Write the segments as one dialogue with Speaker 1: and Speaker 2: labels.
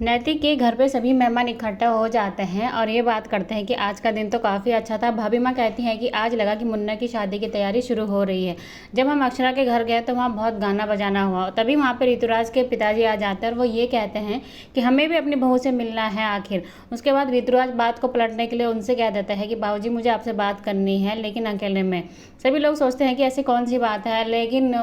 Speaker 1: नैतिक के घर पे सभी मेहमान इकट्ठा हो जाते हैं और ये बात करते हैं कि आज का दिन तो काफ़ी अच्छा था। भाभी माँ कहती हैं कि आज लगा कि मुन्ना की शादी की तैयारी शुरू हो रही है। जब हम अक्षरा के घर गए तो वहाँ बहुत गाना बजाना हुआ। तभी वहाँ पे ऋतुराज के पिताजी आ जाते हैं और वो ये कहते हैं कि हमें भी अपनी बहू से मिलना है आखिर। उसके बाद ऋतुराज बात को पलटने के लिए उनसे कह देता है कि बाबूजी मुझे आपसे बात करनी है, लेकिन अकेले में। सभी लोग सोचते हैं कि ऐसी कौन सी बात है, लेकिन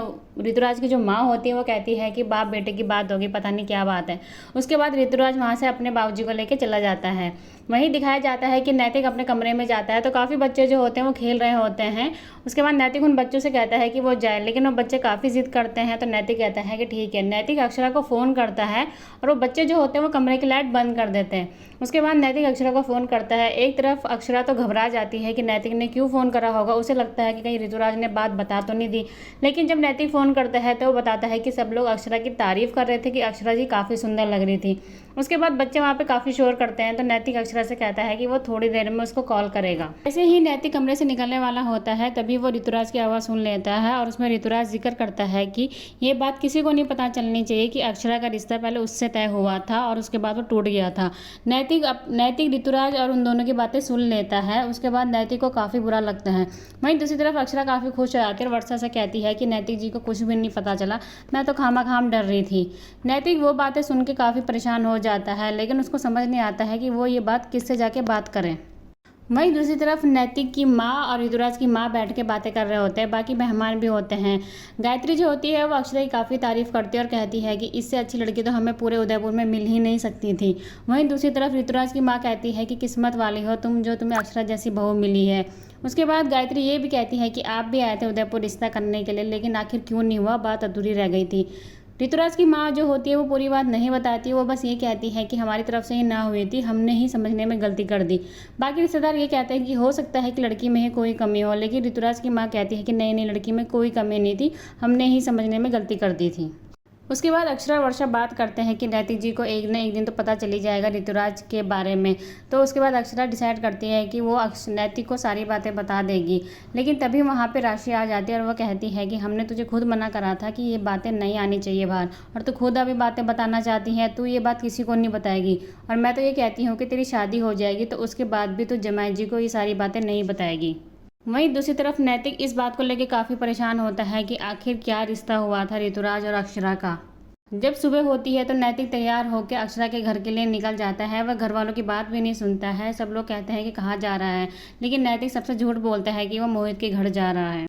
Speaker 1: ऋतुराज की जो माँ होती है वो कहती है कि बाप बेटे की बात होगी, पता नहीं क्या बात है। उसके बाद ऋतुराज वहाँ से अपने बाबूजी को लेकर चला जाता है। वहीं दिखाया जाता है कि नैतिक अपने कमरे में जाता है तो काफ़ी बच्चे जो होते हैं वो खेल रहे होते हैं। उसके बाद नैतिक उन बच्चों से कहता है कि वो जाए, लेकिन वो बच्चे काफ़ी जिद करते हैं तो नैतिक कहता है कि ठीक है। नैतिक अक्षरा को फ़ोन करता है और वो बच्चे जो होते हैं वो कमरे की लाइट बंद कर देते हैं। उसके बाद नैतिक अक्षरा को फ़ोन करता है। एक तरफ अक्षरा तो घबरा जाती है कि नैतिक ने क्यों फ़ोन करा होगा। उसे लगता है कि कहीं ऋतुराज ने बात बता तो नहीं दी, लेकिन जब नैतिक फ़ोन करता है तो वो बताता है कि सब लोग अक्षरा की तारीफ़ कर रहे थे कि अक्षरा जी काफ़ी सुंदर लग रही थी। उसके बाद बच्चे वहाँ पे काफ़ी शोर करते हैं तो नैतिक अक्षरा से कहता है कि वो थोड़ी देर में उसको कॉल करेगा। ऐसे ही नैतिक कमरे से निकलने वाला होता है तभी वो ऋतुराज की आवाज़ सुन लेता है और उसमें ऋतुराज जिक्र करता है कि ये बात किसी को नहीं पता चलनी चाहिए कि अक्षरा का रिश्ता पहले उससे तय हुआ था और उसके बाद वो टूट गया था। नैतिक ऋतुराज और उन दोनों की बातें सुन लेता है। उसके बाद नैतिक को काफ़ी बुरा लगता है। वहीं दूसरी तरफ अक्षरा काफ़ी खुश हो जाती है और वर्षा से कहती है कि नैतिक जी को कुछ भी नहीं पता चला, मैं तो खामा-खाम डर रही थी। नैतिक वो बातें सुन के काफ़ी परेशान हो जाता है, लेकिन उसको समझ नहीं आता है कि वो ये बात किससे जाके बात करें। वहीं दूसरी तरफ नैतिक की माँ और ऋतुराज की माँ बैठ के बातें कर रहे होते हैं। बाकी मेहमान भी होते हैं। गायत्री जो होती है वो अक्षरा की काफ़ी तारीफ करती है और कहती है कि इससे अच्छी लड़की तो हमें पूरे उदयपुर में मिल ही नहीं सकती थी। वहीं दूसरी तरफ ऋतुराज की माँ कहती है कि किस्मत वाली हो तुम जो तुम्हें अक्षरा जैसी बहू मिली है। उसके बाद गायत्री ये भी कहती है कि आप भी आए थे उदयपुर रिश्ता करने के लिए, लेकिन आखिर क्यों नहीं हुआ, बात अधूरी रह गई थी। ऋतुराज की माँ जो होती है वो पूरी बात नहीं बताती, वो बस ये कहती है कि हमारी तरफ से ही ना हुई थी, हमने ही समझने में गलती कर दी। बाकी रिश्तेदार ये कहते हैं कि हो सकता है कि लड़की में ही कोई कमी हो, लेकिन ऋतुराज की माँ कहती है कि नहीं नहीं, लड़की में कोई कमी नहीं थी, हमने ही समझने में गलती कर दी थी। उसके बाद अक्षरा और वर्षा बात करते हैं कि नैतिक जी को एक न एक दिन तो पता चली जाएगा ऋतुराज के बारे में। तो उसके बाद अक्षरा डिसाइड करती है कि वो नैतिक को सारी बातें बता देगी, लेकिन तभी वहाँ पे राशि आ जाती है और वो कहती है कि हमने तुझे खुद मना करा था कि ये बातें नहीं आनी चाहिए बाहर, और तू खुद अभी बातें बताना चाहती है, तू ये बात किसी को नहीं बताएगी। और मैं तो ये कहती हूँ कि तेरी शादी हो जाएगी तो उसके बाद भी तू जमाई जी को ये सारी बातें नहीं बताएगी। वहीं दूसरी तरफ नैतिक इस बात को लेकर काफ़ी परेशान होता है कि आखिर क्या रिश्ता हुआ था ऋतुराज और अक्षरा का। जब सुबह होती है तो नैतिक तैयार होकर अक्षरा के घर के लिए निकल जाता है। वह घर वालों की बात भी नहीं सुनता है। सब लोग कहते हैं कि कहाँ जा रहा है, लेकिन नैतिक सबसे झूठ बोलता है कि वो मोहित के घर जा रहा है।